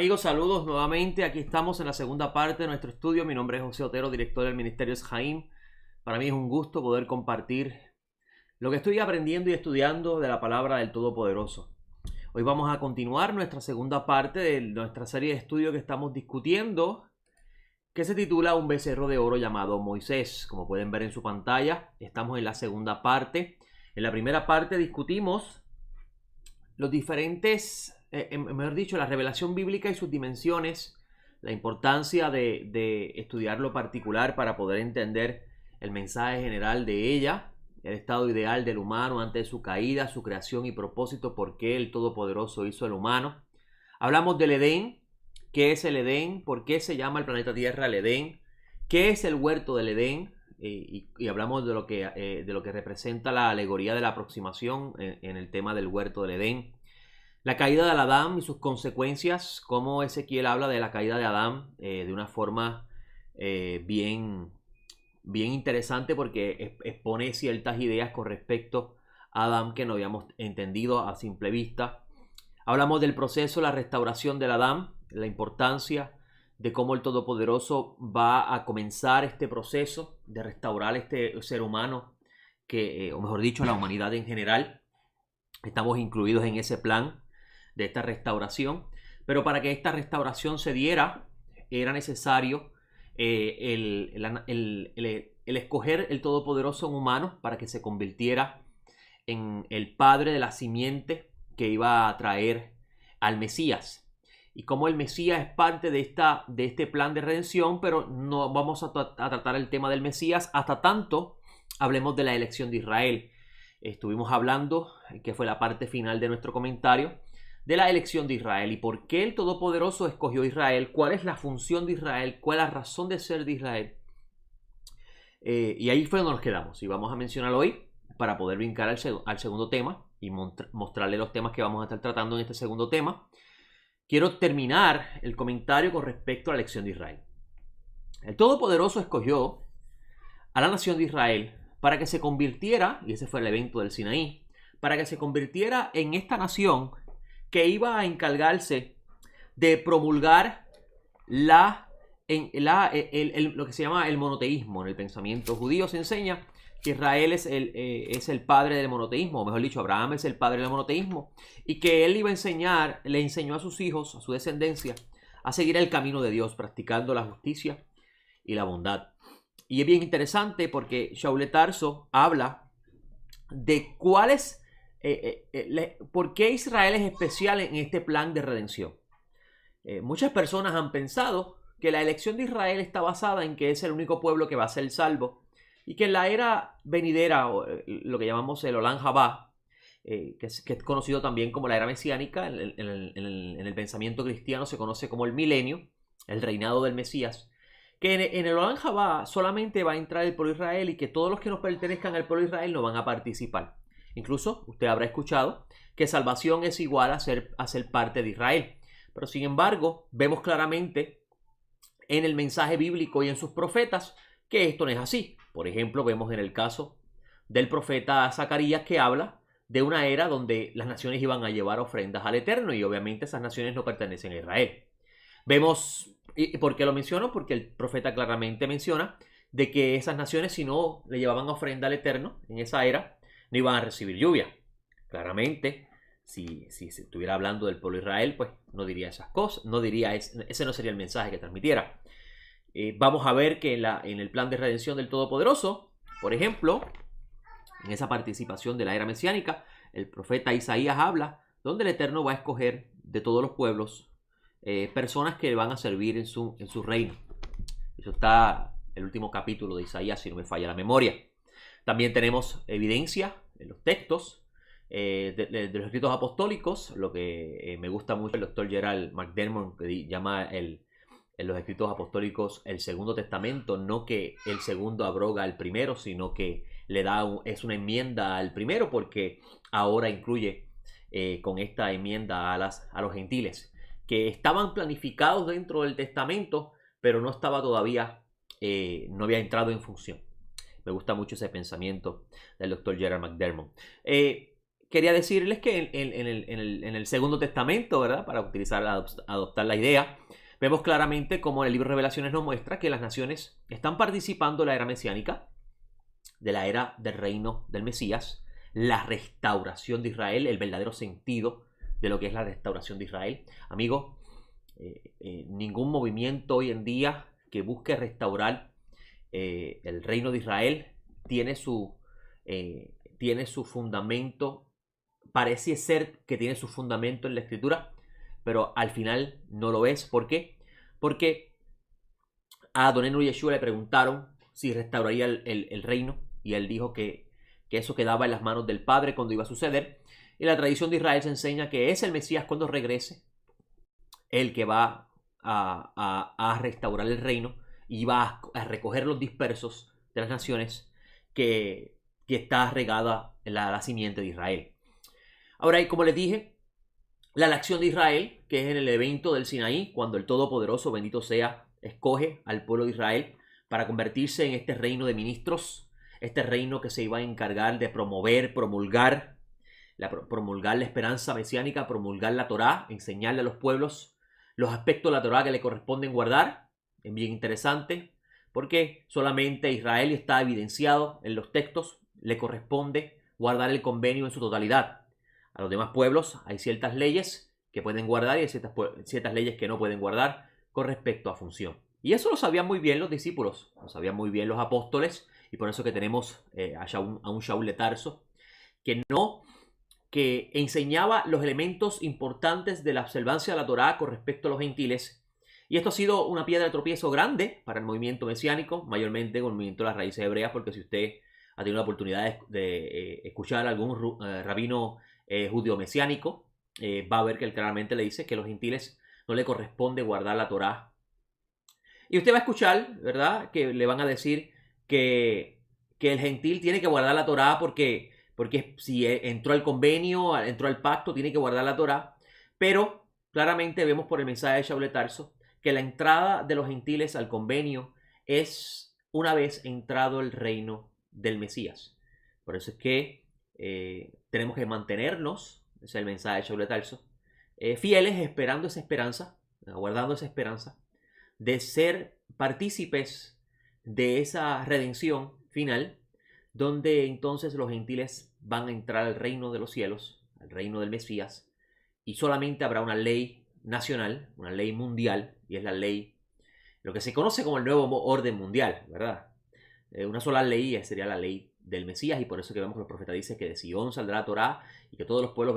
amigos? Saludos nuevamente. Aquí estamos en la segunda parte de nuestro estudio. Mi nombre es José Otero, director del Ministerio Jaim. Para mí es un gusto poder compartir lo que estoy aprendiendo y estudiando de la palabra del Todopoderoso. Hoy vamos a continuar nuestra segunda parte de nuestra serie de estudios que estamos discutiendo, que se titula Un becerro de oro llamado Moisés. Como pueden ver en su pantalla, estamos en la segunda parte. En la primera parte discutimos los diferentes, mejor dicho, la revelación bíblica y sus dimensiones, la importancia de estudiar lo particular para poder entender el mensaje general de ella, el estado ideal del humano antes de su caída, su creación y propósito, por qué el Todopoderoso hizo el humano. Hablamos del Edén, qué es el Edén, por qué se llama el planeta Tierra el Edén, qué es el huerto del Edén, y hablamos de lo que representa la alegoría de la aproximación en el tema del huerto del Edén. La caída de Adán y sus consecuencias, cómo Ezequiel habla de la caída de Adán de una forma bien interesante, porque expone ciertas ideas con respecto a Adán que no habíamos entendido a simple vista. Hablamos del proceso, la restauración del Adán, la importancia de cómo el Todopoderoso va a comenzar este proceso de restaurar este ser humano, o mejor dicho, la humanidad en general. Estamos incluidos en ese plan de esta restauración, pero para que esta restauración se diera, era necesario el escoger el Todopoderoso en humanos para que se convirtiera en el padre de la simiente que iba a traer al Mesías. Y como el Mesías es parte de este plan de redención, pero no vamos a tratar el tema del Mesías hasta tanto hablemos de la elección de Israel. Estuvimos hablando, que fue la parte final de nuestro comentario, de la elección de Israel y por qué el Todopoderoso escogió Israel, cuál es la función de Israel, cuál es la razón de ser de Israel. Y ahí fue donde nos quedamos y vamos a mencionarlo hoy para poder brincar al segundo tema y mostrarle los temas que vamos a estar tratando en este segundo tema. Quiero terminar el comentario con respecto a la elección de Israel. El Todopoderoso escogió a la nación de Israel para que se convirtiera, y ese fue el evento del Sinaí, para que se convirtiera en esta nación que iba a encargarse de promulgar lo que se llama el monoteísmo. En el pensamiento judío se enseña que Israel es el padre del monoteísmo, o mejor dicho, Abraham es el padre del monoteísmo, y que él le enseñó a sus hijos, a su descendencia, a seguir el camino de Dios, practicando la justicia y la bondad. Y es bien interesante porque Shaul de Tarso habla de por qué Israel es especial en este plan de redención. Muchas personas han pensado que la elección de Israel está basada en que es el único pueblo que va a ser salvo y que en la era venidera, o lo que llamamos el Olam Jabá, que es conocido también como la era mesiánica, en el pensamiento cristiano se conoce como el milenio, el reinado del Mesías, que en el Olam Jabá solamente va a entrar el pueblo de Israel y que todos los que no pertenezcan al pueblo de Israel no van a participar. Incluso usted habrá escuchado que salvación es igual a ser parte de Israel. Pero sin embargo, vemos claramente en el mensaje bíblico y en sus profetas que esto no es así. Por ejemplo, vemos en el caso del profeta Zacarías que habla de una era donde las naciones iban a llevar ofrendas al Eterno y obviamente esas naciones no pertenecen a Israel. Vemos, ¿y por qué lo menciono? Porque el profeta claramente menciona de que esas naciones, si no le llevaban ofrenda al Eterno en esa era, no iban a recibir lluvia. Claramente, si se estuviera hablando del pueblo de Israel, pues no diría esas cosas, ese no sería el mensaje que transmitiera. Vamos a ver que en el plan de redención del Todopoderoso, por ejemplo, en esa participación de la era mesiánica, el profeta Isaías habla donde el Eterno va a escoger de todos los pueblos personas que van a servir en su reino. Eso está en el último capítulo de Isaías, si no me falla la memoria. También tenemos evidencia en los textos de los escritos apostólicos, lo que me gusta mucho el doctor Gerald McDermott, que llama en los escritos apostólicos el Segundo Testamento, no que el segundo abroga al primero, sino que es una enmienda al primero, porque ahora incluye con esta enmienda a los gentiles, que estaban planificados dentro del testamento, pero no estaba todavía, no había entrado en función. Me gusta mucho ese pensamiento del doctor Gerald McDermott. quería decirles que en el Segundo Testamento, ¿verdad? Para adoptar la idea, vemos claramente cómo el libro de Revelaciones nos muestra que las naciones están participando de la era mesiánica, de la era del reino del Mesías, la restauración de Israel, el verdadero sentido de lo que es la restauración de Israel. Amigo, ningún movimiento hoy en día que busque restaurar el reino de Israel tiene su fundamento, parece ser que tiene su fundamento en la Escritura, pero al final no lo es. ¿Por qué? Porque a Don Henry Yeshua le preguntaron si restauraría el reino, y él dijo que eso quedaba en las manos del Padre cuando iba a suceder. Y la tradición de Israel se enseña que es el Mesías cuando regrese el que va a restaurar el reino y va a recoger los dispersos de las naciones que está regada la simiente de Israel. Ahora, y como les dije, la elección de Israel, que es en el evento del Sinaí, cuando el Todopoderoso, bendito sea, escoge al pueblo de Israel para convertirse en este reino de ministros, este reino que se iba a encargar de promulgar la esperanza mesiánica, promulgar la Torá, enseñarle a los pueblos los aspectos de la Torá que le corresponden guardar. Es bien interesante, porque solamente Israel está evidenciado en los textos, le corresponde guardar el convenio en su totalidad. A los demás pueblos hay ciertas leyes que pueden guardar y hay ciertas leyes que no pueden guardar con respecto a función. Y eso lo sabían muy bien los discípulos, lo sabían muy bien los apóstoles, y por eso que tenemos a un Shaul de Tarso que enseñaba los elementos importantes de la observancia de la Torá con respecto a los gentiles. Y esto ha sido una piedra de tropiezo grande para el movimiento mesiánico, mayormente con el movimiento de las raíces hebreas, porque si usted ha tenido la oportunidad de escuchar a algún rabino judío mesiánico, va a ver que él claramente le dice que a los gentiles no le corresponde guardar la Torá. Y usted va a escuchar, ¿verdad?, que le van a decir que el gentil tiene que guardar la Torá porque si entró al convenio, entró al pacto, tiene que guardar la Torá. Pero claramente vemos por el mensaje de Shaul de Tarso que la entrada de los gentiles al convenio es una vez entrado el reino del Mesías. Por eso es que tenemos que mantenernos, ese es el mensaje de Shaul de Tarso, fieles, esperando esa esperanza, aguardando esa esperanza de ser partícipes de esa redención final, donde entonces los gentiles van a entrar al reino de los cielos, al reino del Mesías, y solamente habrá una ley nacional, una ley mundial, y es la ley, lo que se conoce como el nuevo orden mundial, ¿verdad? Una sola ley sería la ley del Mesías, y por eso que vemos que los profetas dicen que de Sion saldrá la Torá, y que todos los pueblos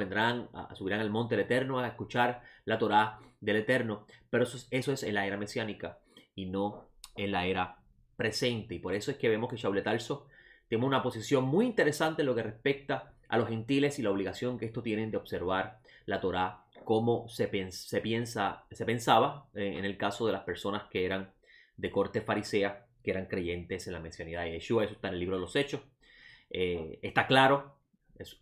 subirán al monte del Eterno a escuchar la Torá del Eterno. Pero eso es en la era mesiánica y no en la era presente, y por eso es que vemos que Shaul de Tarso tiene una posición muy interesante en lo que respecta a los gentiles y la obligación que estos tienen de observar la Torá, como se pensaba en el caso de las personas que eran de corte farisea, que eran creyentes en la mesianidad de Yeshua. Eso está en el libro de los Hechos. Está claro,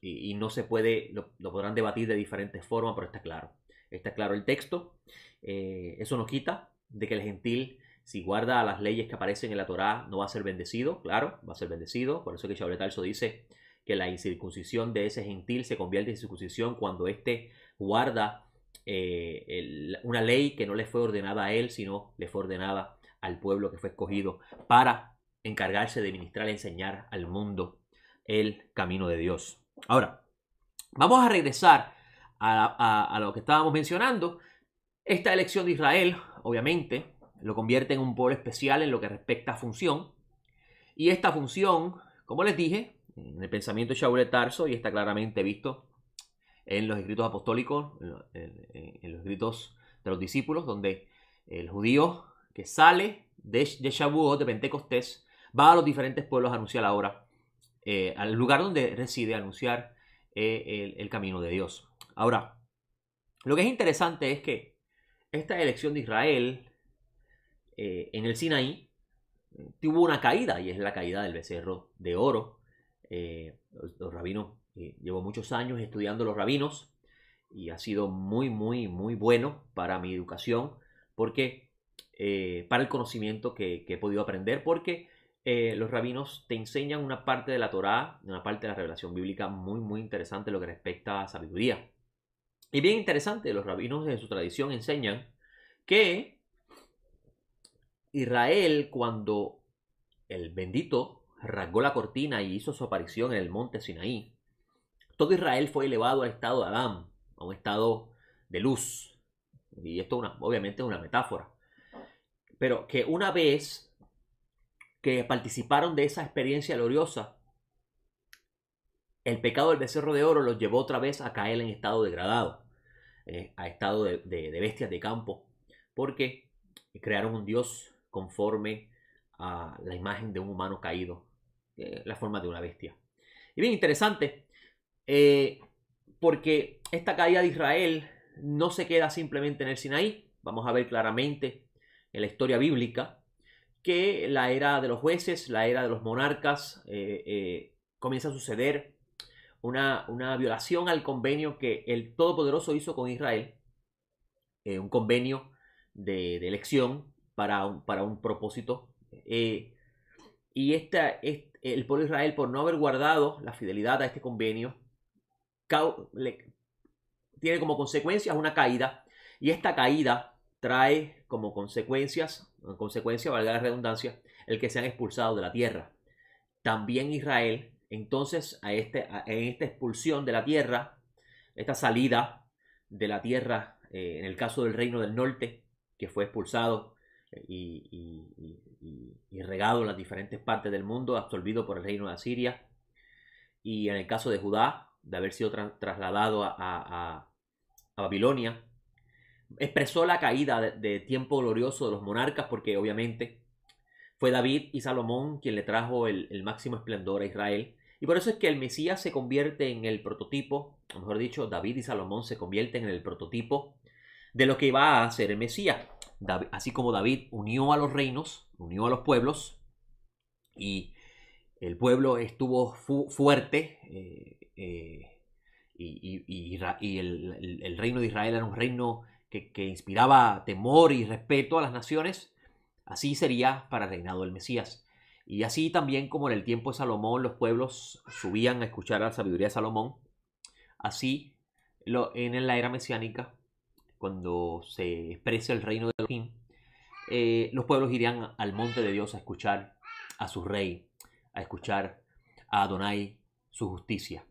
y no se puede, lo podrán debatir de diferentes formas, pero está claro. Está claro el texto. Eso no quita de que el gentil, si guarda las leyes que aparecen en la Torá, no va a ser bendecido. Claro, va a ser bendecido. Por eso que Shaul de Tarso dice que la incircuncisión de ese gentil se convierte en circuncisión cuando éste guarda una ley que no le fue ordenada a él, sino le fue ordenada al pueblo que fue escogido para encargarse de ministrar y enseñar al mundo el camino de Dios. Ahora, vamos a regresar a lo que estábamos mencionando. Esta elección de Israel, obviamente, lo convierte en un pueblo especial en lo que respecta a función. Y esta función, como les dije, en el pensamiento de Shaul de Tarso, y está claramente visto en los escritos apostólicos, en los escritos de los discípulos, donde el judío que sale de Shavuot, de Pentecostés, va a los diferentes pueblos a anunciar ahora, al lugar donde reside, a anunciar el camino de Dios. Ahora, lo que es interesante es que esta elección de Israel en el Sinaí tuvo una caída, y es la caída del becerro de oro. Los rabinos, llevo muchos años estudiando los rabinos, y ha sido muy, muy, muy bueno para mi educación, porque para el conocimiento que he podido aprender, porque los rabinos te enseñan una parte de la Torá, una parte de la revelación bíblica muy interesante en lo que respecta a sabiduría. Y bien interesante, los rabinos en su tradición enseñan que Israel, cuando el bendito rasgó la cortina y hizo su aparición en el monte Sinaí, todo Israel fue elevado al estado de Adán, a un estado de luz. Y esto obviamente es una metáfora. Pero que una vez que participaron de esa experiencia gloriosa, el pecado del becerro de oro los llevó otra vez a caer en estado degradado, a estado de bestias de campo, porque crearon un Dios conforme a la imagen de un humano caído, la forma de una bestia. Y bien interesante, porque esta caída de Israel no se queda simplemente en el Sinaí. Vamos a ver claramente en la historia bíblica que la era de los jueces, la era de los monarcas, comienza a suceder una violación al convenio que el Todopoderoso hizo con Israel, un convenio de elección para un propósito. Y el pueblo de Israel, por no haber guardado la fidelidad a este convenio, tiene como consecuencias una caída, y esta caída trae como consecuencia, valga la redundancia, el que sean expulsados de la tierra. También Israel, entonces, en esta expulsión de la tierra, esta salida de la tierra, en el caso del reino del norte, que fue expulsado y regado en las diferentes partes del mundo, absorbido por el reino de Asiria, y en el caso de Judá, de haber sido trasladado a Babilonia, expresó la caída de tiempo glorioso de los monarcas, porque obviamente fue David y Salomón quien le trajo el máximo esplendor a Israel. Y por eso es que el Mesías se convierte en el prototipo, o mejor dicho, David y Salomón se convierten en el prototipo de lo que va a ser el Mesías. Así como David unió a los reinos, unió a los pueblos, y el pueblo estuvo fuerte, y el reino de Israel era un reino que inspiraba temor y respeto a las naciones. Así sería para el reinado del Mesías. Y así también como en el tiempo de Salomón los pueblos subían a escuchar la sabiduría de Salomón, así en la era mesiánica, cuando se expresa el reino de Elohim, los pueblos irían al monte de Dios a escuchar a su rey, a escuchar a Adonai, su justicia.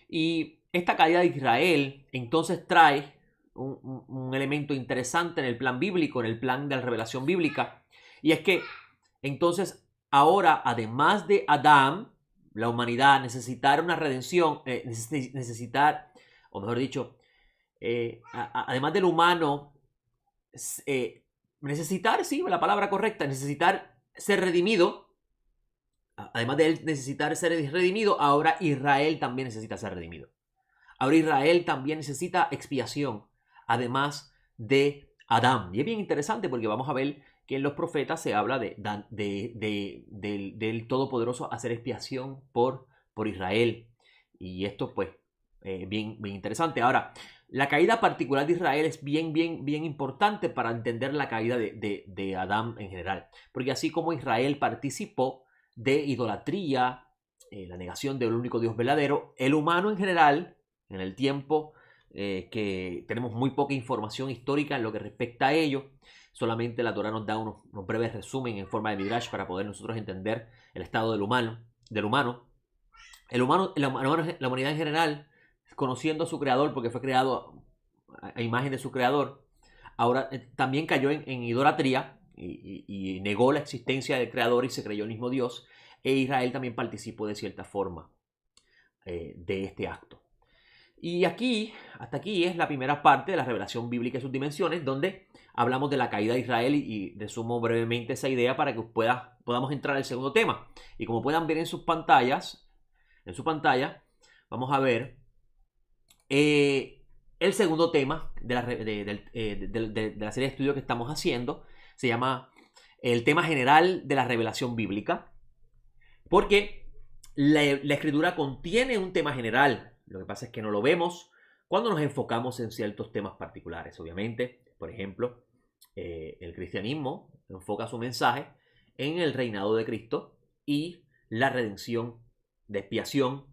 Y esta caída de Israel entonces trae un elemento interesante en el plan bíblico, en el plan de la revelación bíblica, y es que entonces ahora, además de Adán, la humanidad necesitar una redención, o mejor dicho, además del humano, necesitar, sí, la palabra correcta, necesitar ser redimido. Además de él necesitar ser redimido, ahora Israel también necesita ser redimido. Ahora Israel también necesita expiación, además de Adán. Y es bien interesante porque vamos a ver que en los profetas se habla del Todopoderoso hacer expiación por Israel. Y esto pues bien interesante. Ahora, la caída particular de Israel es bien importante para entender la caída de Adán en general. Porque así como Israel participó de idolatría, la negación del único Dios verdadero, el humano en general, en el tiempo que tenemos muy poca información histórica en lo que respecta a ello, solamente la Torá nos da unos breves resumen en forma de midrash para poder nosotros entender el estado del humano. La humanidad en general, conociendo a su creador, porque fue creado a imagen de su creador, ahora también cayó en idolatría y negó la existencia del creador y se creyó el mismo Dios. E Israel también participó de cierta forma de este acto. Y hasta aquí es la primera parte de la revelación bíblica y sus dimensiones, donde hablamos de la caída de Israel y resumo brevemente esa idea para que podamos entrar al segundo tema. Y como puedan ver en su pantalla, vamos a ver el segundo tema de la serie de estudios que estamos haciendo. Se llama el tema general de la revelación bíblica, porque la escritura contiene un tema general. Lo que pasa es que no lo vemos cuando nos enfocamos en ciertos temas particulares. Obviamente, por ejemplo, el cristianismo enfoca su mensaje en el reinado de Cristo, y la redención de expiación,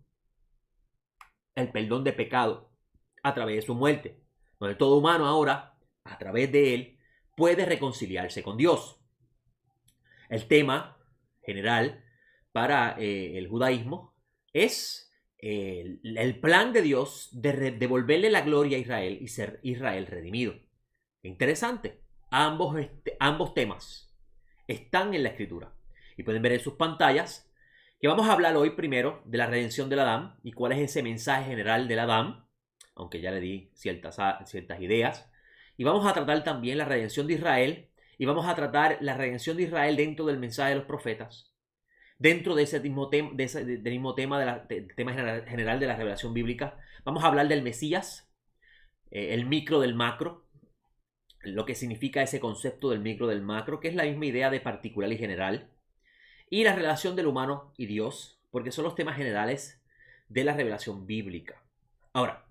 el perdón de pecado a través de su muerte, donde todo humano ahora, a través de él, puede reconciliarse con Dios. El tema general para el judaísmo es el plan de Dios de devolverle la gloria a Israel y ser Israel redimido. Interesante. Ambos temas están en la Escritura. Y pueden ver en sus pantallas que vamos a hablar hoy primero de la redención del Adán y cuál es ese mensaje general del Adán, aunque ya le di ciertas ideas. Y vamos a tratar también la redención de Israel y vamos a tratar la redención de Israel dentro del mensaje de los profetas, dentro de ese mismo tema, del mismo tema, del tema general de la revelación bíblica. Vamos a hablar del Mesías, el micro del macro, lo que significa ese concepto del micro del macro, que es la misma idea de particular y general, y la relación del humano y Dios, porque son los temas generales de la revelación bíblica. Ahora,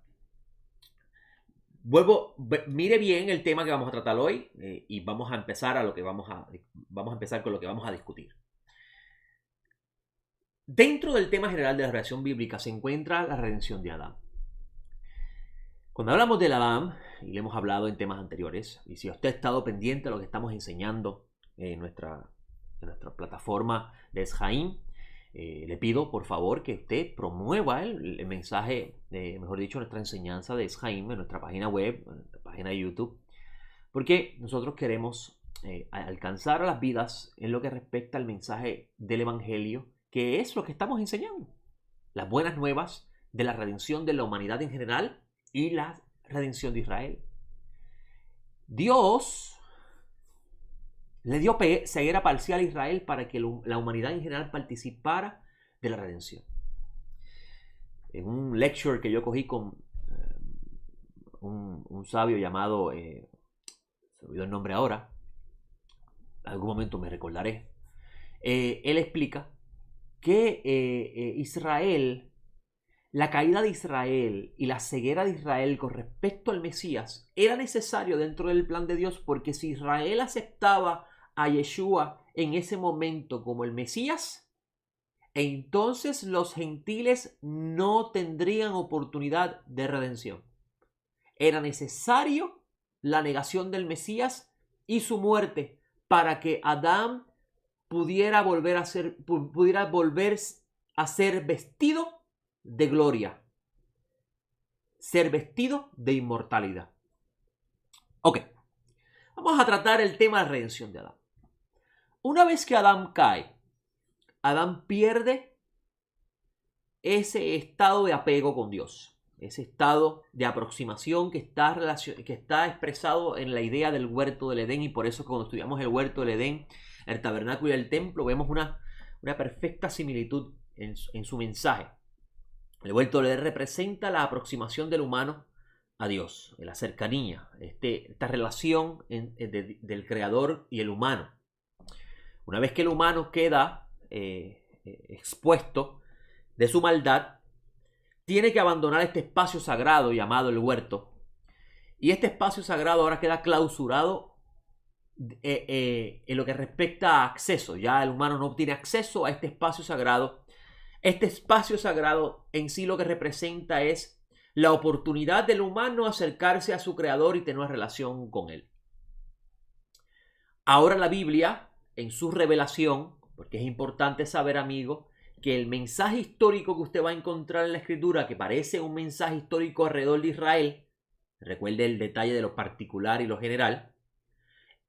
mire bien el tema que vamos a tratar hoy y vamos a empezar vamos a empezar con lo que vamos a discutir. Dentro del tema general de la revelación bíblica se encuentra la redención de Adán. Cuando hablamos del Adán, y le hemos hablado en temas anteriores, y si usted ha estado pendiente de lo que estamos enseñando en nuestra plataforma de Eshaim, le pido por favor que usted promueva el mensaje, mejor dicho, nuestra enseñanza de Eshaim en nuestra página web, en nuestra página de YouTube, porque nosotros queremos alcanzar a las vidas en lo que respecta al mensaje del Evangelio, que es lo que estamos enseñando. Las buenas nuevas de la redención de la humanidad en general y la redención de Israel. Dios le dio ceguera parcial a Israel para que la humanidad en general participara de la redención. En un lecture que yo cogí con un sabio llamado, se me olvidó el nombre ahora, en algún momento me recordaré, él explica que Israel, la caída de Israel y la ceguera de Israel con respecto al Mesías era necesario dentro del plan de Dios, porque si Israel aceptaba a Yeshua en ese momento como el Mesías, entonces los gentiles no tendrían oportunidad de redención. Era necesario la negación del Mesías y su muerte para que Adán pudiera volver a ser vestido de gloria, ser vestido de inmortalidad. Ok, vamos a tratar el tema de la redención de Adán. Una vez que Adán cae, Adán pierde ese estado de apego con Dios, ese estado de aproximación que está expresado en la idea del huerto del Edén, y por eso cuando estudiamos el huerto del Edén, el tabernáculo y el templo, vemos una perfecta similitud en su mensaje. El huerto del Edén representa la aproximación del humano a Dios, la cercanía, esta relación del creador y el humano. Una vez que el humano queda expuesto de su maldad, tiene que abandonar este espacio sagrado llamado el huerto. Y este espacio sagrado ahora queda clausurado en lo que respecta a acceso. Ya el humano no tiene acceso a este espacio sagrado. Este espacio sagrado en sí lo que representa es la oportunidad del humano acercarse a su creador y tener una relación con él. Ahora la Biblia, en su revelación, porque es importante saber, amigo, que el mensaje histórico que usted va a encontrar en la Escritura, que parece un mensaje histórico alrededor de Israel, recuerde el detalle de lo particular y lo general,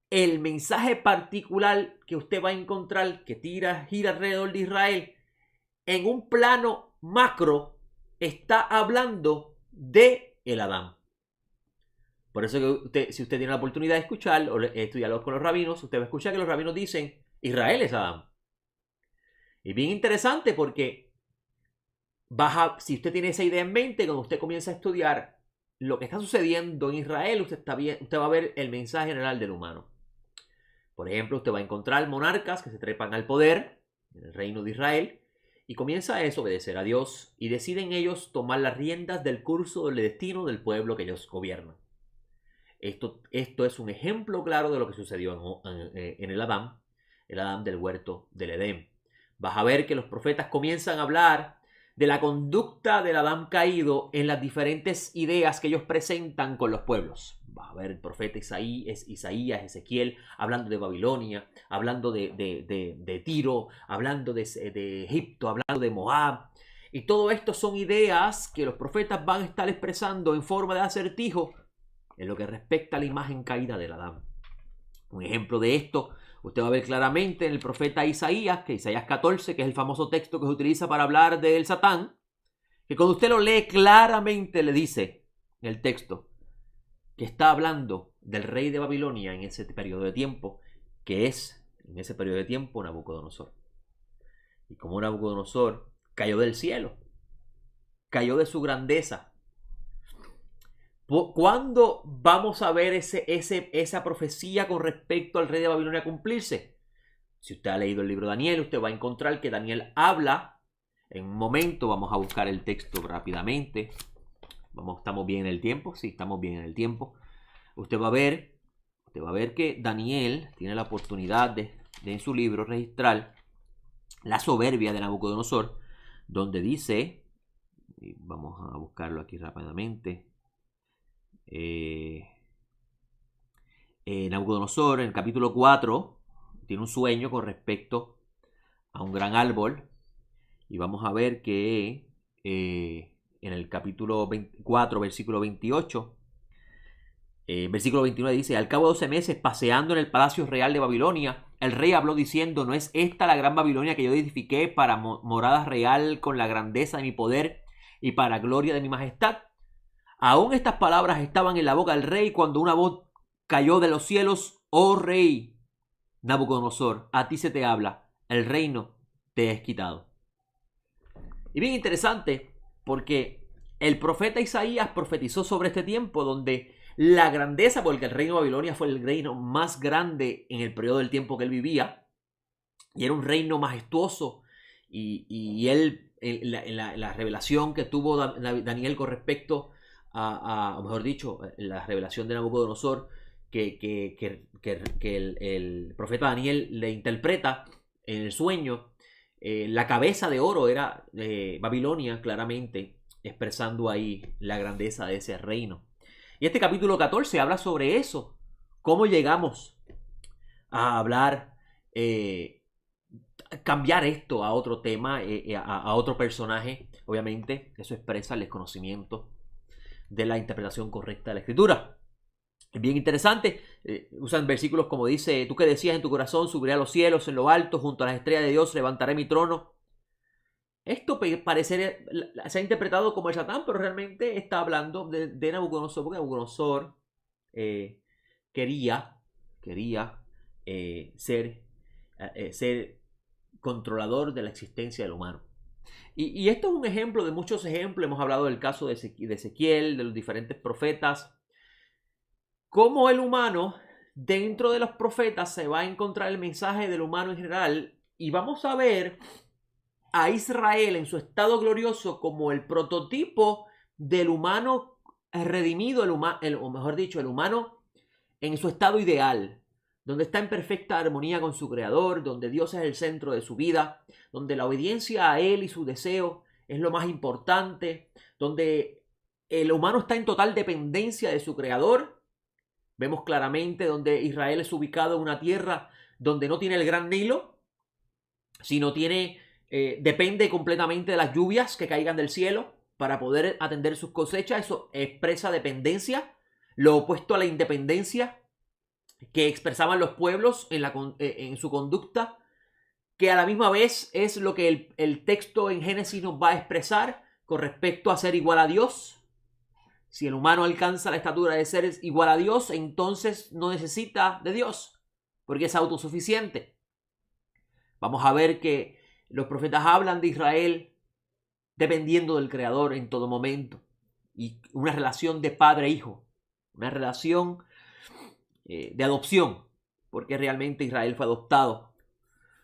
el mensaje particular que usted va a encontrar que gira alrededor de Israel, en un plano macro, está hablando de el Adán. Por eso que si usted tiene la oportunidad de escuchar o estudiarlo con los rabinos, usted va a escuchar que los rabinos dicen, Israel es Adán. Y bien interesante porque si usted tiene esa idea en mente, cuando usted comienza a estudiar lo que está sucediendo en Israel, usted va a ver el mensaje general del humano. Por ejemplo, usted va a encontrar monarcas que se trepan al poder en el reino de Israel y comienza a desobedecer a Dios y deciden ellos tomar las riendas del curso del destino del pueblo que ellos gobiernan. Esto es un ejemplo claro de lo que sucedió en el Adán del huerto del Edén. vas a ver que los profetas comienzan a hablar de la conducta del Adán caído en las diferentes ideas que ellos presentan con los pueblos. Vas a ver el profeta Isaías, Ezequiel, hablando de Babilonia, hablando de Tiro, hablando de Egipto, hablando de Moab. Y todo esto son ideas que los profetas van a estar expresando en forma de acertijo en lo que respecta a la imagen caída del Adán. Un ejemplo de esto usted va a ver claramente en el profeta Isaías, que Isaías 14, que es el famoso texto que se utiliza para hablar del Satán, que cuando usted lo lee claramente le dice en el texto que está hablando del rey de Babilonia en ese periodo de tiempo, que es en ese periodo de tiempo Nabucodonosor. Y como Nabucodonosor cayó del cielo, cayó de su grandeza. ¿Cuándo vamos a ver esa profecía con respecto al rey de Babilonia cumplirse? Si usted ha leído el libro de Daniel, usted va a encontrar que Daniel habla. En un momento vamos a buscar el texto rápidamente. ¿Estamos bien en el tiempo? Sí, estamos bien en el tiempo. Usted va a ver que Daniel tiene la oportunidad de en su libro registrar la soberbia de Nabucodonosor, donde dice, vamos a buscarlo aquí rápidamente, Nabucodonosor en el capítulo 4 tiene un sueño con respecto a un gran árbol, y vamos a ver que en el capítulo 4 versículo 28, versículo 29 dice: al cabo de 12 meses, paseando en el palacio real de Babilonia, el rey habló diciendo: ¿no es esta la gran Babilonia que yo edifiqué para morada real con la grandeza de mi poder y para gloria de mi majestad? Aún estas palabras estaban en la boca del rey cuando una voz cayó de los cielos: oh rey Nabucodonosor, a ti se te habla, el reino te es quitado. Y bien interesante, porque el profeta Isaías profetizó sobre este tiempo donde la grandeza, porque el reino de Babilonia fue el reino más grande en el periodo del tiempo que él vivía, y era un reino majestuoso, y él, la revelación que tuvo Daniel con respecto o mejor dicho, la revelación de Nabucodonosor, que el profeta Daniel le interpreta en el sueño, la cabeza de oro era Babilonia, claramente expresando ahí la grandeza de ese reino. Y este capítulo 14 habla sobre eso, cómo llegamos a hablar, cambiar esto a otro tema, a otro personaje. Obviamente eso expresa el desconocimiento de la interpretación correcta de la escritura. Es bien interesante. Usan versículos como dice: tú que decías en tu corazón, subiré a los cielos, en lo alto, junto a las estrellas de Dios, levantaré mi trono. Esto parecería, se ha interpretado como el Satán, pero realmente está hablando de Nabucodonosor, porque Nabucodonosor quería ser controlador de la existencia del humano. Y esto es un ejemplo de muchos ejemplos. Hemos hablado del caso de Ezequiel, de los diferentes profetas. Cómo el humano, dentro de los profetas, se va a encontrar el mensaje del humano en general. Y vamos a ver a Israel en su estado glorioso como el prototipo del humano redimido, o mejor dicho, el humano en su estado ideal, donde está en perfecta armonía con su creador, donde Dios es el centro de su vida, donde la obediencia a Él y su deseo es lo más importante, donde el humano está en total dependencia de su creador. Vemos claramente donde Israel es ubicado en una tierra donde no tiene el gran Nilo, sino depende completamente de las lluvias que caigan del cielo para poder atender sus cosechas. Eso expresa dependencia, lo opuesto a la independencia que expresaban los pueblos en su conducta, que a la misma vez es lo que el texto en Génesis nos va a expresar con respecto a ser igual a Dios. Si el humano alcanza la estatura de ser igual a Dios, entonces no necesita de Dios, porque es autosuficiente. Vamos a ver que los profetas hablan de Israel dependiendo del Creador en todo momento, y una relación de padre e hijo, una relación de adopción, porque realmente Israel fue adoptado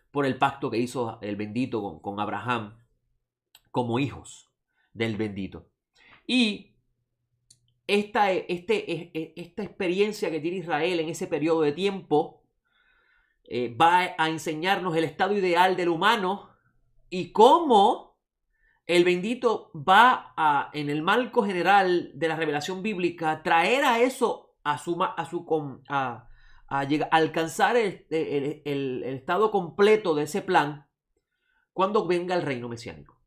por el pacto que hizo el bendito con Abraham como hijos del bendito. Y esta experiencia que tiene Israel en ese periodo de tiempo va a enseñarnos el estado ideal del humano y cómo el bendito va en el marco general de la revelación bíblica, traer a eso a alcanzar el estado completo de ese plan cuando venga el reino mesiánico.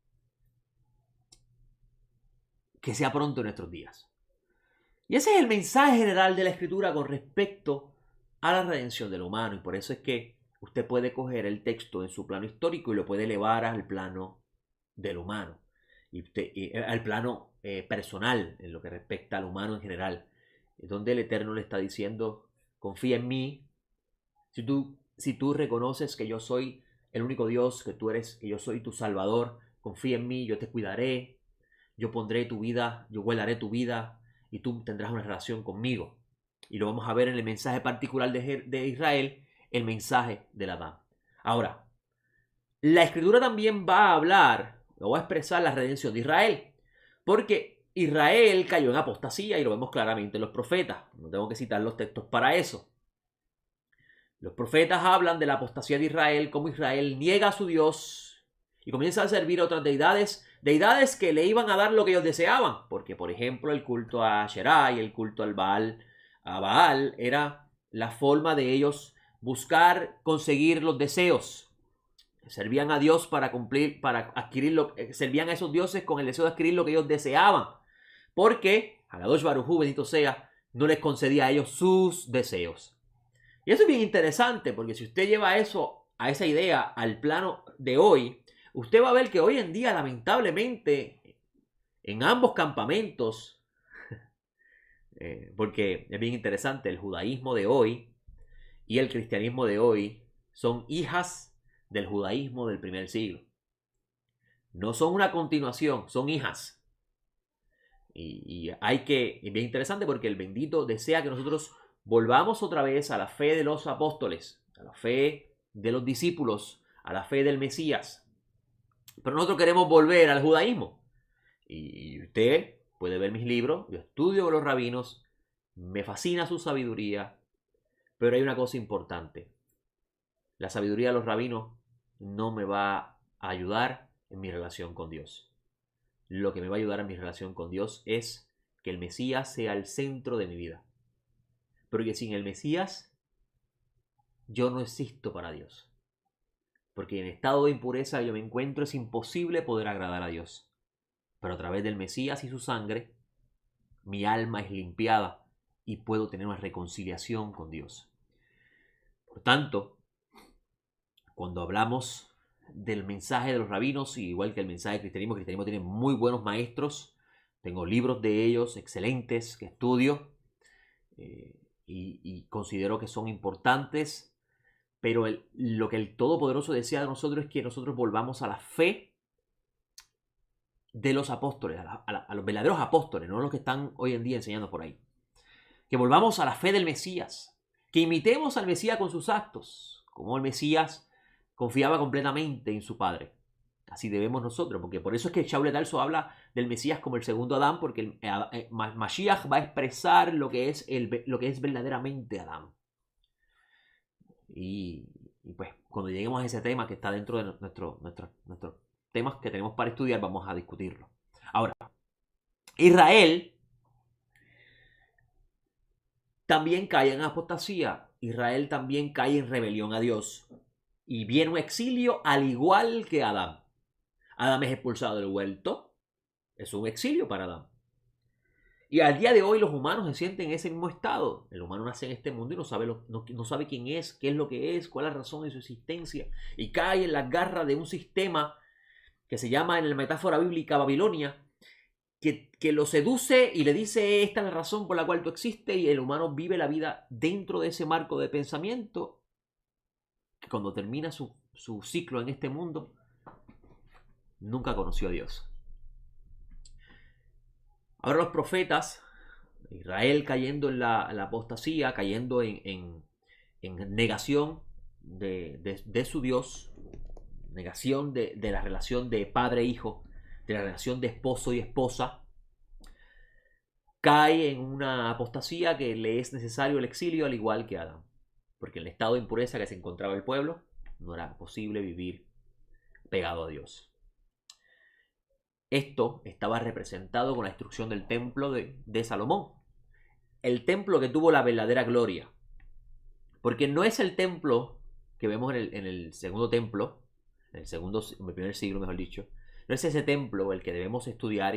Que sea pronto en nuestros días. Y ese es el mensaje general de la Escritura con respecto a la redención del humano. Y por eso es que usted puede coger el texto en su plano histórico y lo puede elevar al plano del humano. Y al plano personal, en lo que respecta al humano en general. Donde el Eterno le está diciendo, confía en mí. Si tú reconoces que yo soy el único Dios, que yo soy tu Salvador, confía en mí, yo te cuidaré, yo pondré tu vida, yo guardaré tu vida y tú tendrás una relación conmigo. Y lo vamos a ver en el mensaje particular de Israel, el mensaje del Adán. Ahora, la Escritura también va a hablar, o va a expresar la redención de Israel, porque Israel cayó en apostasía y lo vemos claramente en los profetas. No tengo que citar los textos para eso. Los profetas hablan de la apostasía de Israel, como Israel niega a su Dios y comienza a servir a otras deidades que le iban a dar lo que ellos deseaban, porque por ejemplo el culto a Asherá y el culto a Baal era la forma de ellos buscar conseguir los deseos. Servían a Dios para servían a esos dioses con el deseo de adquirir lo que ellos deseaban, porque Akadosh Baruj Hu, bendito sea, no les concedía a ellos sus deseos. Y eso es bien interesante, porque si usted lleva esa idea al plano de hoy, usted va a ver que hoy en día, lamentablemente, en ambos campamentos, porque es bien interesante, el judaísmo de hoy y el cristianismo de hoy son hijas del judaísmo del primer siglo. No son una continuación, son hijas. Y es bien interesante porque el bendito desea que nosotros volvamos otra vez a la fe de los apóstoles, a la fe de los discípulos, a la fe del Mesías. Pero nosotros queremos volver al judaísmo. Y usted puede ver mis libros, yo estudio con los rabinos, me fascina su sabiduría, pero hay una cosa importante. La sabiduría de los rabinos no me va a ayudar en mi relación con Dios. Lo que me va a ayudar en mi relación con Dios es que el Mesías sea el centro de mi vida. Porque sin el Mesías yo no existo para Dios. Porque en estado de impureza yo me encuentro, es imposible poder agradar a Dios. Pero a través del Mesías y su sangre, mi alma es limpiada y puedo tener una reconciliación con Dios. Por tanto, cuando hablamos del mensaje de los rabinos, igual que el mensaje del cristianismo tiene muy buenos maestros. Tengo libros de ellos excelentes que estudio. Y considero que son importantes, pero lo que el Todopoderoso desea de nosotros es que nosotros volvamos a la fe de los apóstoles, a los verdaderos apóstoles, no los que están hoy en día enseñando por ahí. Que volvamos a la fe del Mesías, que imitemos al Mesías con sus actos, como el Mesías confiaba completamente en su Padre. Así debemos nosotros, porque por eso es que Shaul de Tarso habla del Mesías como el segundo Adán, porque Mashiach va a expresar lo que es verdaderamente Adán. Y pues cuando lleguemos a ese tema que está dentro de nuestros temas que tenemos para estudiar, vamos a discutirlo. Ahora, Israel también cae en apostasía. Israel también cae en rebelión a Dios. Y viene un exilio al igual que Adán. Adán es expulsado del huerto. Es un exilio para Adán. Y al día de hoy los humanos se sienten en ese mismo estado. El humano nace en este mundo y no sabe quién es, qué es lo que es, cuál es la razón de su existencia. Y cae en las garras de un sistema que se llama en la metáfora bíblica Babilonia, que lo seduce y le dice esta es la razón por la cual tú existes, y el humano vive la vida dentro de ese marco de pensamiento que cuando termina su ciclo en este mundo nunca conoció a Dios. Ahora los profetas, Israel cayendo en la apostasía, cayendo en negación de su Dios, negación de la relación de padre-hijo, de la relación de esposo y esposa, cae en una apostasía que le es necesario el exilio al igual que Adán. Porque en el estado de impureza que se encontraba el pueblo, no era posible vivir pegado a Dios. Esto estaba representado con la destrucción del templo de Salomón. El templo que tuvo la verdadera gloria. Porque no es el templo que vemos en el segundo templo, en el primer siglo, mejor dicho. No es ese templo el que debemos estudiar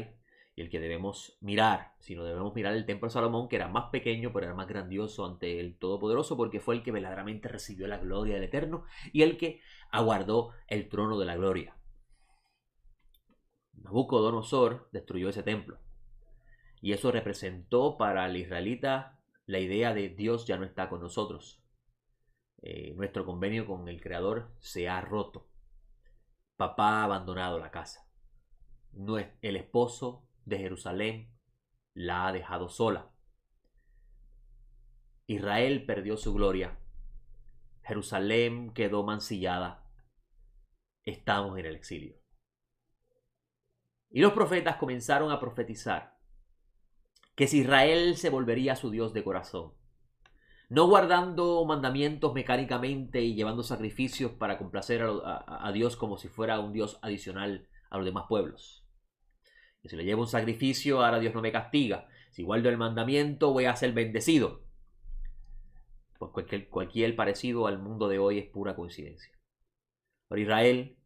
y el que debemos mirar, sino debemos mirar el templo de Salomón, que era más pequeño, pero era más grandioso ante el Todopoderoso, porque fue el que verdaderamente recibió la gloria del Eterno y el que aguardó el trono de la gloria. Nabucodonosor destruyó ese templo. Y eso representó para el israelita la idea de Dios ya no está con nosotros. Nuestro convenio con el Creador se ha roto. Papá ha abandonado la casa. El esposo de Jerusalén la ha dejado sola. Israel perdió su gloria. Jerusalén quedó mancillada. Estamos en el exilio. Y los profetas comenzaron a profetizar que si Israel se volvería a su Dios de corazón, no guardando mandamientos mecánicamente y llevando sacrificios para complacer a Dios como si fuera un Dios adicional a los demás pueblos. Y si le llevo un sacrificio, ahora Dios no me castiga. Si guardo el mandamiento, voy a ser bendecido. Pues cualquier parecido al mundo de hoy es pura coincidencia. Pero Israel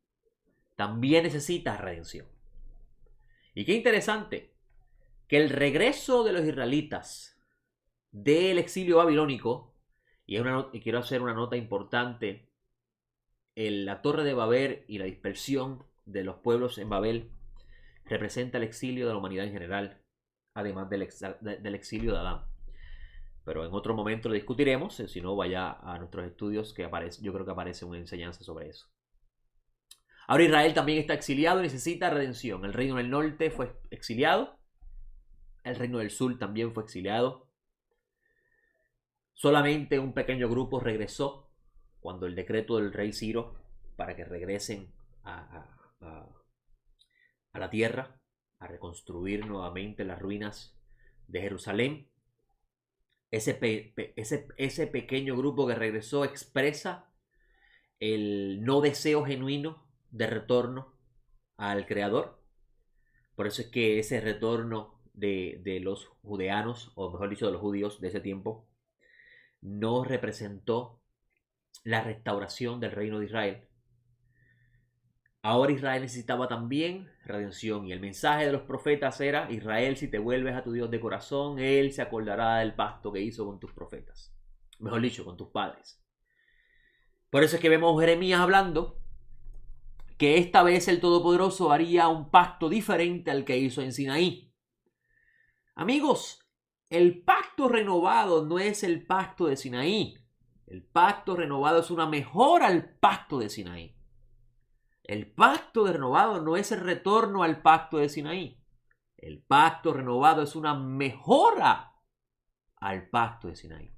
también necesita redención. Y qué interesante que el regreso de los israelitas del exilio babilónico, y quiero hacer una nota importante, la torre de Babel y la dispersión de los pueblos en Babel representa el exilio de la humanidad en general, además del exilio de Adán. Pero en otro momento lo discutiremos, si no vaya a nuestros estudios, que yo creo que aparece una enseñanza sobre eso. Ahora Israel también está exiliado y necesita redención. El reino del norte fue exiliado, el reino del sur también fue exiliado. Solamente un pequeño grupo regresó cuando el decreto del rey Ciro para que regresen a la tierra, a reconstruir nuevamente las ruinas de Jerusalén. Ese pequeño grupo que regresó expresa el no deseo genuino de retorno al Creador. Por eso es que ese retorno de los judeanos, o mejor dicho, de los judíos de ese tiempo, no representó la restauración del reino de Israel. Ahora Israel necesitaba también redención, y el mensaje de los profetas era: Israel, si te vuelves a tu Dios de corazón, Él se acordará del pacto que hizo con tus profetas, mejor dicho, con tus padres. Por eso es que vemos a Jeremías hablando que esta vez el Todopoderoso haría un pacto diferente al que hizo en Sinaí. Amigos, el pacto renovado no es el pacto de Sinaí. El pacto renovado es una mejora al pacto de Sinaí. El pacto renovado no es el retorno al pacto de Sinaí. El pacto renovado es una mejora al pacto de Sinaí.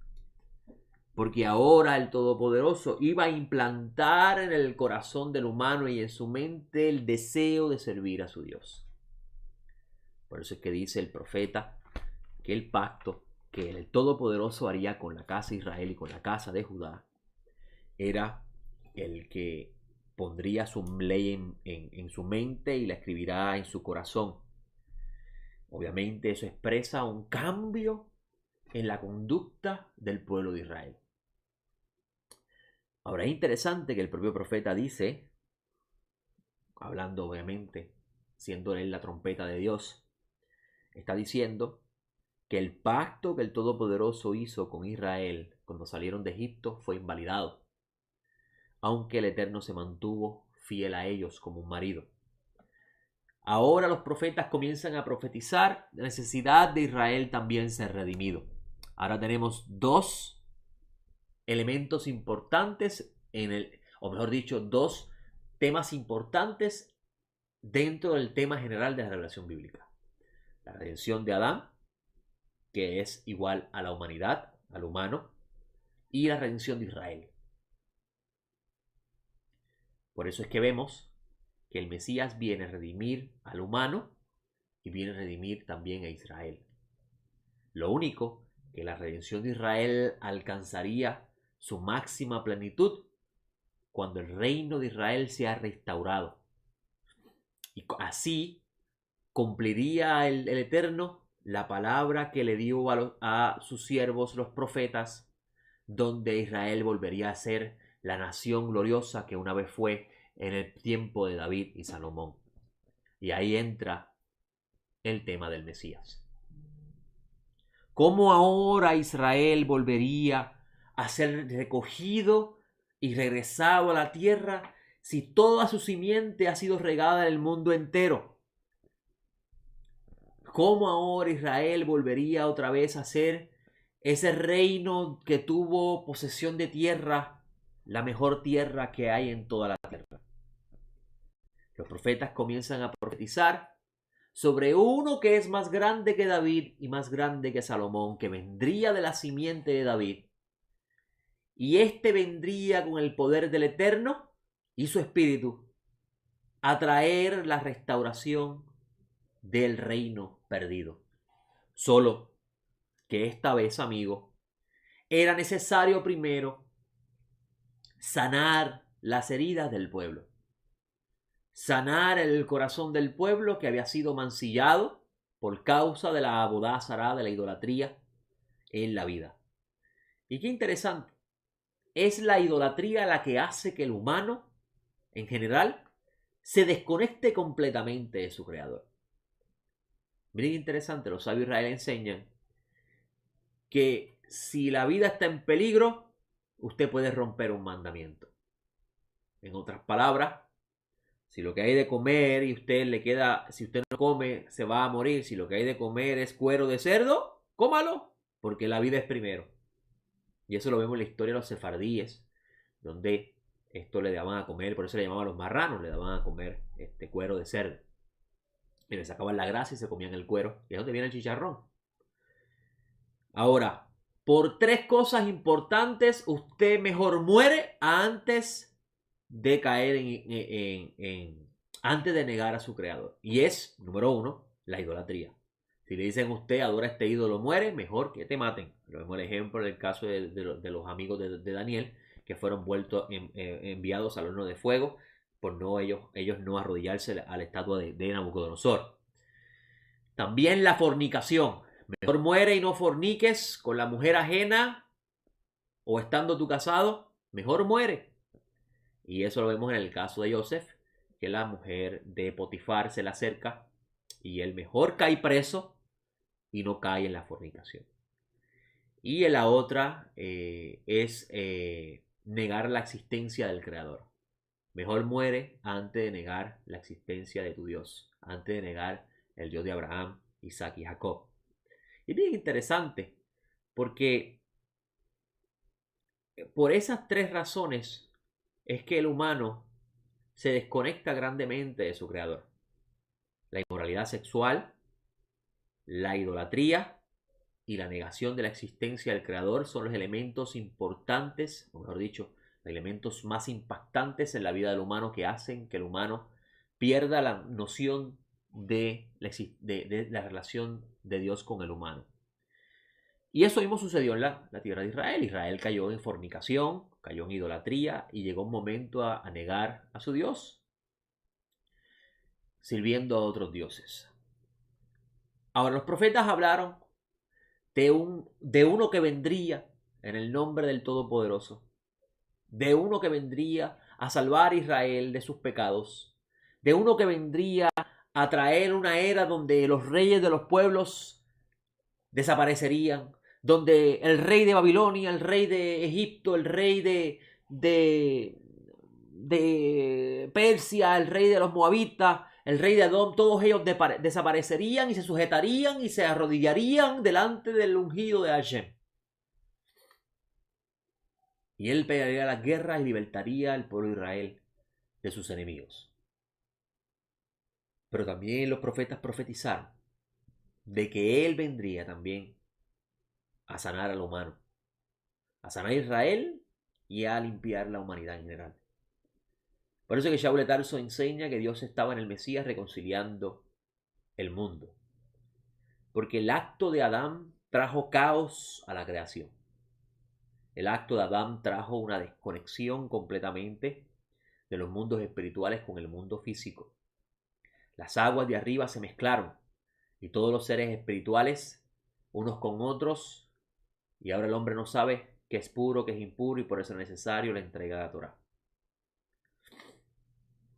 Porque ahora el Todopoderoso iba a implantar en el corazón del humano y en su mente el deseo de servir a su Dios. Por eso es que dice el profeta que el pacto que el Todopoderoso haría con la casa de Israel y con la casa de Judá era el que pondría su ley en su mente y la escribirá en su corazón. Obviamente eso expresa un cambio en la conducta del pueblo de Israel. Ahora es interesante que el propio profeta dice, hablando obviamente, siendo él la trompeta de Dios, está diciendo que el pacto que el Todopoderoso hizo con Israel cuando salieron de Egipto fue invalidado, aunque el Eterno se mantuvo fiel a ellos como un marido. Ahora los profetas comienzan a profetizar la necesidad de Israel también ser redimido. Ahora tenemos dos elementos importantes o mejor dicho, dos temas importantes dentro del tema general de la revelación bíblica. La redención de Adán, que es igual a la humanidad, al humano, y la redención de Israel. Por eso es que vemos que el Mesías viene a redimir al humano y viene a redimir también a Israel. Lo único que la redención de Israel alcanzaría su máxima plenitud cuando el reino de Israel sea restaurado. Y así cumpliría el Eterno la palabra que le dio a sus siervos los profetas, donde Israel volvería a ser la nación gloriosa que una vez fue en el tiempo de David y Salomón. Y ahí entra el tema del Mesías. ¿Cómo ahora Israel volvería a ser recogido y regresado a la tierra si toda su simiente ha sido regada en el mundo entero? ¿Cómo ahora Israel volvería otra vez a ser ese reino que tuvo posesión de tierra, la mejor tierra que hay en toda la tierra? Los profetas comienzan a profetizar sobre uno que es más grande que David y más grande que Salomón, que vendría de la simiente de David. Y este vendría con el poder del Eterno y su espíritu a traer la restauración del reino perdido. Solo que esta vez, amigo, era necesario primero sanar las heridas del pueblo. Sanar el corazón del pueblo que había sido mancillado por causa de la abodá zará, de la idolatría en la vida. Y qué interesante, es la idolatría la que hace que el humano, en general, se desconecte completamente de su creador. Miren qué interesante, los sabios Israel enseñan que si la vida está en peligro, usted puede romper un mandamiento. En otras palabras, si lo que hay de comer y usted le queda, si usted no come, se va a morir. Si lo que hay de comer es cuero de cerdo, cómalo, porque la vida es primero. Y eso lo vemos en la historia de los sefardíes, donde esto le daban a comer, por eso le llamaban a los marranos, le daban a comer cuero de cerdo. Y le sacaban la grasa y se comían el cuero. Y es donde viene el chicharrón. Ahora, por 3 cosas importantes, usted mejor muere antes de caer antes de negar a su creador. Y es, número 1, la idolatría. Si le dicen a usted adora a este ídolo, muere, mejor que te maten. Lo vemos el ejemplo del caso de los amigos de Daniel, que fueron enviados al horno de fuego por no ellos no arrodillarse a la estatua de Nabucodonosor. También la fornicación. Mejor muere y no forniques con la mujer ajena o estando tú casado, mejor muere. Y eso lo vemos en el caso de Joseph, que la mujer de Potifar se le acerca y él mejor cae preso y no cae en la fornicación. Y en la otra es negar la existencia del Creador. Mejor muere antes de negar la existencia de tu Dios, antes de negar el Dios de Abraham, Isaac y Jacob. Y es bien interesante, porque por esas 3 razones es que el humano se desconecta grandemente de su creador. La inmoralidad sexual, la idolatría y la negación de la existencia del creador son los elementos importantes, o mejor dicho, los elementos más impactantes en la vida del humano que hacen que el humano pierda la noción de la relación de Dios con el humano. Y eso mismo sucedió en la tierra de Israel. Israel cayó en fornicación, cayó en idolatría y llegó un momento a negar a su Dios, sirviendo a otros dioses. Ahora los profetas hablaron de uno que vendría en el nombre del Todopoderoso, de uno que vendría a salvar a Israel de sus pecados, de uno que vendría a traer una era donde los reyes de los pueblos desaparecerían, donde el rey de Babilonia, el rey de Egipto, el rey de Persia, el rey de los Moabitas, el rey de Edom, todos ellos desaparecerían y se sujetarían y se arrodillarían delante del ungido de Hashem. Y él pelearía las guerras y libertaría al pueblo de Israel de sus enemigos. Pero también los profetas profetizaron de que él vendría también a sanar al humano, a sanar a Israel y a limpiar la humanidad en general. Por eso que Shaul de Tarso enseña que Dios estaba en el Mesías reconciliando el mundo. Porque el acto de Adán trajo caos a la creación. El acto de Adán trajo una desconexión completamente de los mundos espirituales con el mundo físico. Las aguas de arriba se mezclaron y todos los seres espirituales, unos con otros, y ahora el hombre no sabe qué es puro, qué es impuro, y por eso es necesario la entrega de la Torá.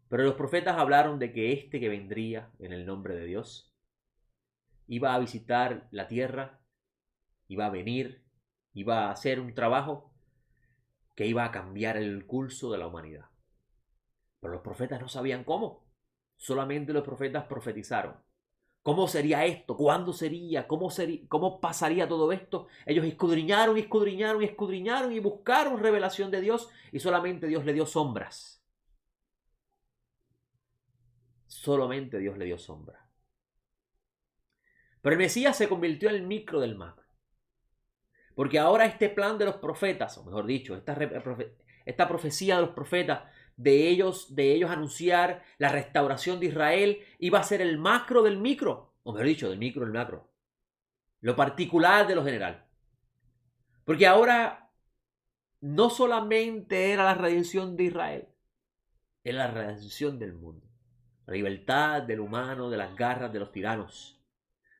Pero los profetas hablaron de que este que vendría en el nombre de Dios iba a visitar la tierra, iba a venir, iba a hacer un trabajo que iba a cambiar el curso de la humanidad. Pero los profetas no sabían cómo. Solamente los profetas profetizaron. ¿Cómo sería esto? ¿Cuándo sería? ¿Cómo pasaría todo esto? Ellos escudriñaron y buscaron revelación de Dios, y solamente Dios le dio sombras. Solamente Dios le dio sombras. Pero el Mesías se convirtió en el micro del macro. Porque ahora este plan de los profetas, o mejor dicho, esta profecía de los profetas, de ellos anunciar la restauración de Israel, iba a ser el macro del micro, o mejor dicho, del micro del macro. Lo particular de lo general. Porque ahora no solamente era la redención de Israel, era la redención del mundo. La libertad del humano de las garras de los tiranos,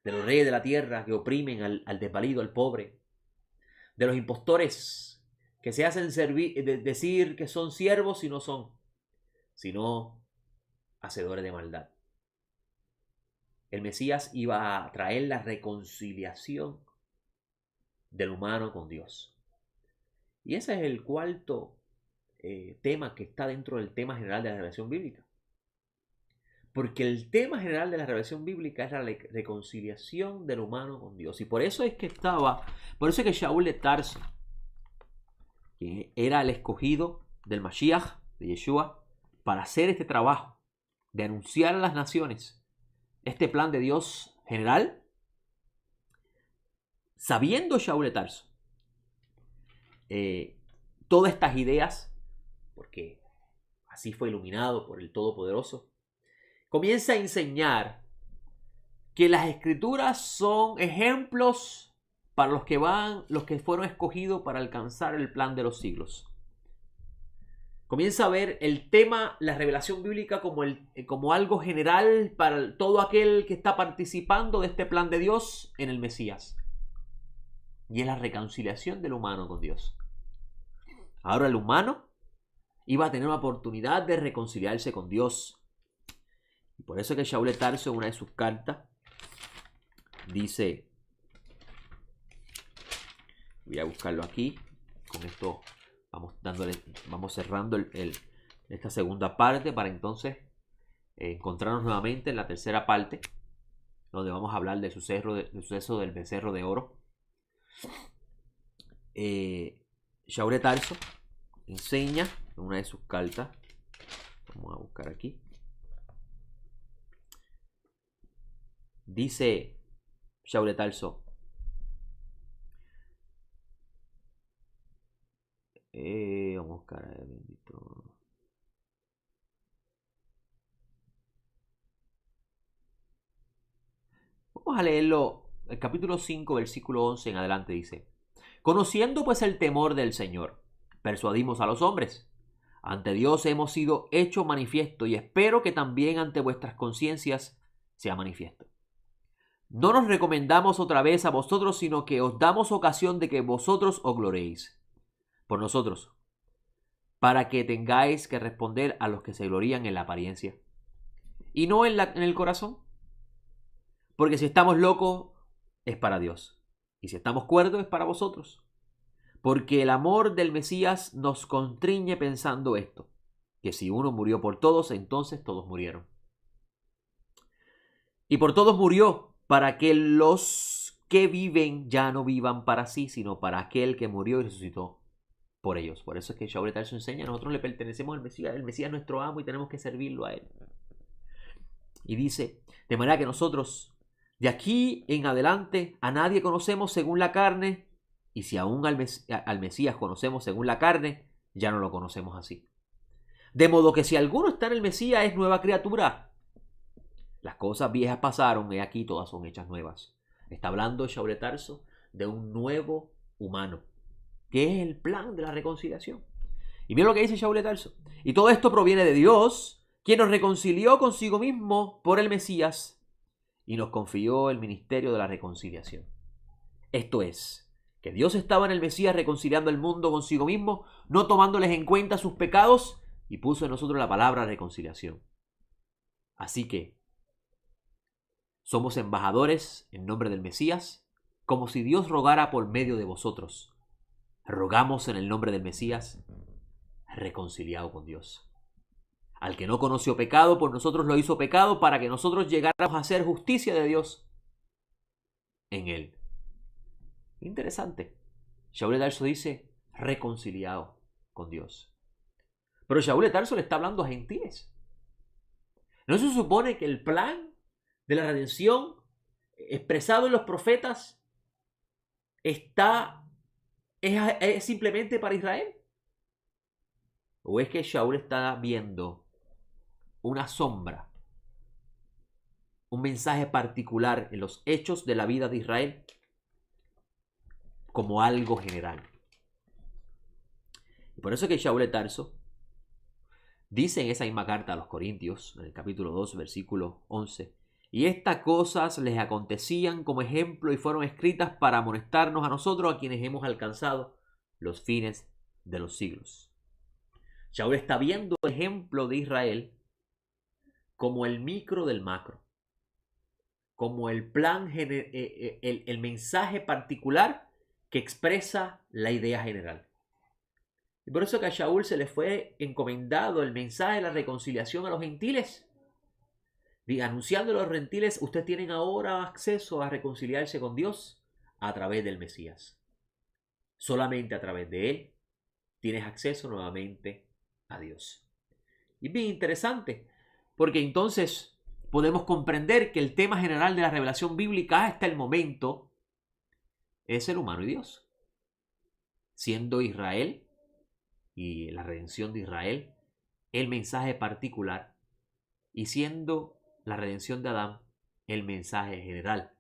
de los reyes de la tierra que oprimen al desvalido, al pobre, de los impostores que se hacen decir que son siervos y no son, sino hacedores de maldad. El Mesías iba a traer la reconciliación del humano con Dios. Y ese es el cuarto tema que está dentro del tema general de la revelación bíblica. Porque el tema general de la revelación bíblica es la reconciliación del humano con Dios. Y por eso es que Shaul de Tarso, que era el escogido del Mashiach, de Yeshua, para hacer este trabajo de anunciar a las naciones este plan de Dios general, sabiendo Shaul de Tarso todas estas ideas, porque así fue iluminado por el Todopoderoso, comienza a enseñar que las escrituras son ejemplos para los que fueron escogidos para alcanzar el plan de los siglos. Comienza a ver el tema, la revelación bíblica, como algo general para todo aquel que está participando de este plan de Dios en el Mesías. Y es la reconciliación del humano con Dios. Ahora el humano iba a tener una oportunidad de reconciliarse con Dios. Y por eso es que Shaul de Tarso, en una de sus cartas, dice, voy a buscarlo aquí, con esto vamos cerrando esta segunda parte para entonces encontrarnos nuevamente en la tercera parte, donde vamos a hablar del suceso del becerro de oro. Shaul de Tarso enseña en una de sus cartas, vamos a buscar aquí, dice Shaul de Tarso, vamos a buscar bendito. Vamos a leerlo, el capítulo 5, versículo 11 en adelante dice: conociendo pues el temor del Señor, persuadimos a los hombres. Ante Dios hemos sido hecho manifiesto, y espero que también ante vuestras conciencias sea manifiesto. No nos recomendamos otra vez a vosotros, sino que os damos ocasión de que vosotros os gloréis por nosotros, para que tengáis que responder a los que se glorían en la apariencia y no en el corazón. Porque si estamos locos es para Dios, y si estamos cuerdos es para vosotros. Porque el amor del Mesías nos constriñe pensando esto, que si uno murió por todos, entonces todos murieron. Y por todos murió, para que los que viven ya no vivan para sí, sino para aquel que murió y resucitó por ellos. Por eso es que Shaul de Tarso enseña: nosotros le pertenecemos al Mesías, el Mesías es nuestro amo y tenemos que servirlo a él. Y dice, de manera que nosotros de aquí en adelante a nadie conocemos según la carne, y si aún al Mesías conocemos según la carne, ya no lo conocemos así. De modo que si alguno está en el Mesías, es nueva criatura. Las cosas viejas pasaron, y aquí todas son hechas nuevas. Está hablando Shaul de Tarso de un nuevo humano, que es el plan de la reconciliación. Y mira lo que dice Shaul de Tarso: y todo esto proviene de Dios, quien nos reconcilió consigo mismo por el Mesías y nos confió el ministerio de la reconciliación. Esto es, que Dios estaba en el Mesías reconciliando el mundo consigo mismo, no tomándoles en cuenta sus pecados, y puso en nosotros la palabra reconciliación. Así que somos embajadores en nombre del Mesías, como si Dios rogara por medio de vosotros. Rogamos en el nombre del Mesías, reconciliado con Dios. Al que no conoció pecado, por nosotros lo hizo pecado, para que nosotros llegáramos a ser justicia de Dios en él. Interesante. Shaul de Tarso dice, reconciliado con Dios. Pero Shaul de Tarso le está hablando a gentiles. ¿No se supone que el plan de la redención expresado en los profetas es simplemente para Israel? ¿O es que Shaul está viendo una sombra, un mensaje particular en los hechos de la vida de Israel como algo general? Y por eso que Shaul de Tarso dice en esa misma carta a los Corintios, en el capítulo 2, versículo 11, y estas cosas les acontecían como ejemplo y fueron escritas para amonestarnos a nosotros, a quienes hemos alcanzado los fines de los siglos. Shaul está viendo el ejemplo de Israel como el micro del macro, como el plan, el mensaje particular que expresa la idea general. Y por eso que a Shaul se le fue encomendado el mensaje de la reconciliación a los gentiles. Y anunciando a los gentiles, ustedes tienen ahora acceso a reconciliarse con Dios a través del Mesías. Solamente a través de él tienes acceso nuevamente a Dios. Y es bien interesante, porque entonces podemos comprender que el tema general de la revelación bíblica hasta el momento es el humano y Dios. Siendo Israel y la redención de Israel el mensaje particular, y siendo la redención de Adán el mensaje general.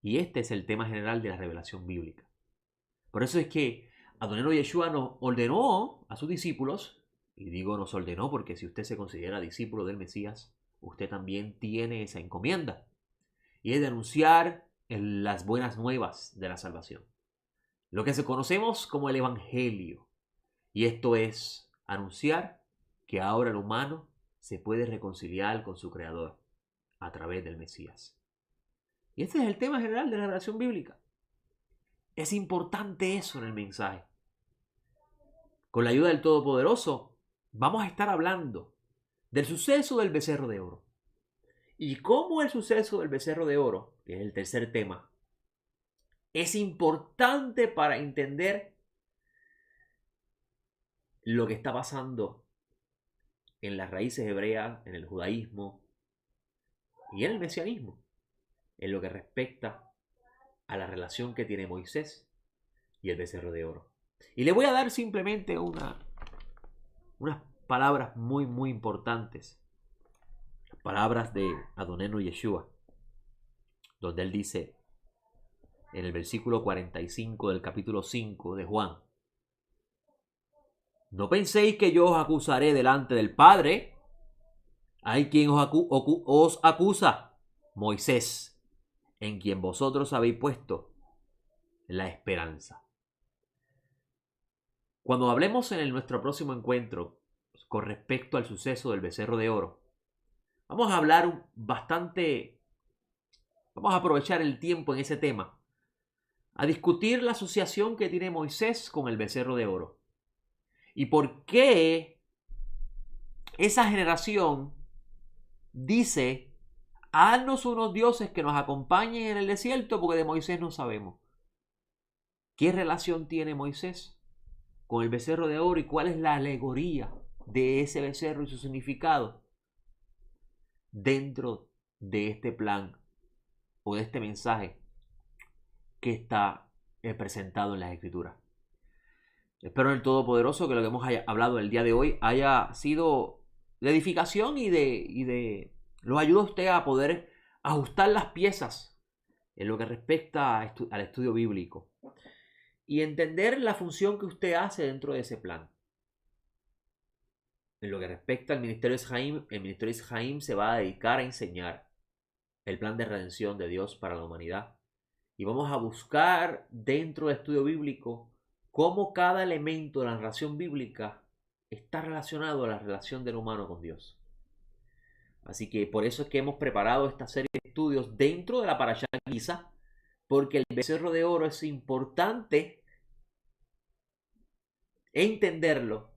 Y este es el tema general de la revelación bíblica. Por eso es que Adonai Yeshua nos ordenó a sus discípulos, y digo nos ordenó porque si usted se considera discípulo del Mesías, usted también tiene esa encomienda, y es de anunciar las buenas nuevas de la salvación, lo que conocemos como el Evangelio. Y esto es anunciar que ahora el humano se puede reconciliar con su Creador a través del Mesías. Y este es el tema general de la revelación bíblica. Es importante eso en el mensaje. Con la ayuda del Todopoderoso vamos a estar hablando del suceso del becerro de oro. Y cómo el suceso del becerro de oro, que es el tercer tema, es importante para entender lo que está pasando en las raíces hebreas, en el judaísmo y en el mesianismo, en lo que respecta a la relación que tiene Moisés y el becerro de oro. Y le voy a dar simplemente unas palabras muy importantes, las palabras de Adonai Yeshua, donde él dice en el versículo 45 del capítulo 5 de Juan: no penséis que yo os acusaré delante del Padre. Hay quien os acusa, Moisés, en quien vosotros habéis puesto la esperanza. Cuando hablemos en nuestro próximo encuentro con respecto al suceso del becerro de oro, vamos a hablar vamos a aprovechar el tiempo en ese tema, a discutir la asociación que tiene Moisés con el becerro de oro. Y por qué esa generación dice: haznos unos dioses que nos acompañen en el desierto, porque de Moisés no sabemos. ¿Qué relación tiene Moisés con el becerro de oro y cuál es la alegoría de ese becerro y su significado dentro de este plan o de este mensaje que está presentado en las Escrituras? Espero en el Todopoderoso que lo que hemos hablado el día de hoy haya sido de edificación y los ayuda a usted a poder ajustar las piezas en lo que respecta al estudio bíblico y entender la función que usted hace dentro de ese plan. En lo que respecta al ministerio Ishaim, el ministerio Ishaim se va a dedicar a enseñar el plan de redención de Dios para la humanidad. Y vamos a buscar dentro del estudio bíblico cómo cada elemento de la narración bíblica está relacionado a la relación del humano con Dios. Así que por eso es que hemos preparado esta serie de estudios dentro de la Parashá Giza, porque el becerro de oro es importante entenderlo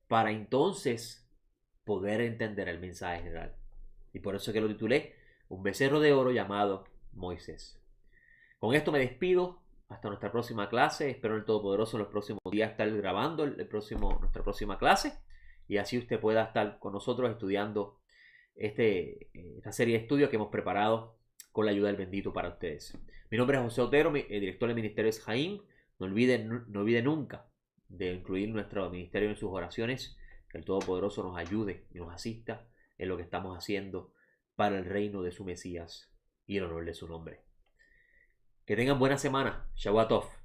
para entonces poder entender el mensaje general. Y por eso es que lo titulé Un becerro de oro llamado Moisés. Con esto me despido. Hasta nuestra próxima clase. Espero en el Todopoderoso en los próximos días estar grabando nuestra próxima clase. Y así usted pueda estar con nosotros estudiando esta serie de estudios que hemos preparado con la ayuda del bendito para ustedes. Mi nombre es José Otero, el director del ministerio es Jaim. No olvide nunca de incluir nuestro ministerio en sus oraciones. Que el Todopoderoso nos ayude y nos asista en lo que estamos haciendo para el reino de su Mesías y el honor de su nombre. Que tengan buena semana. Shabbat Tov.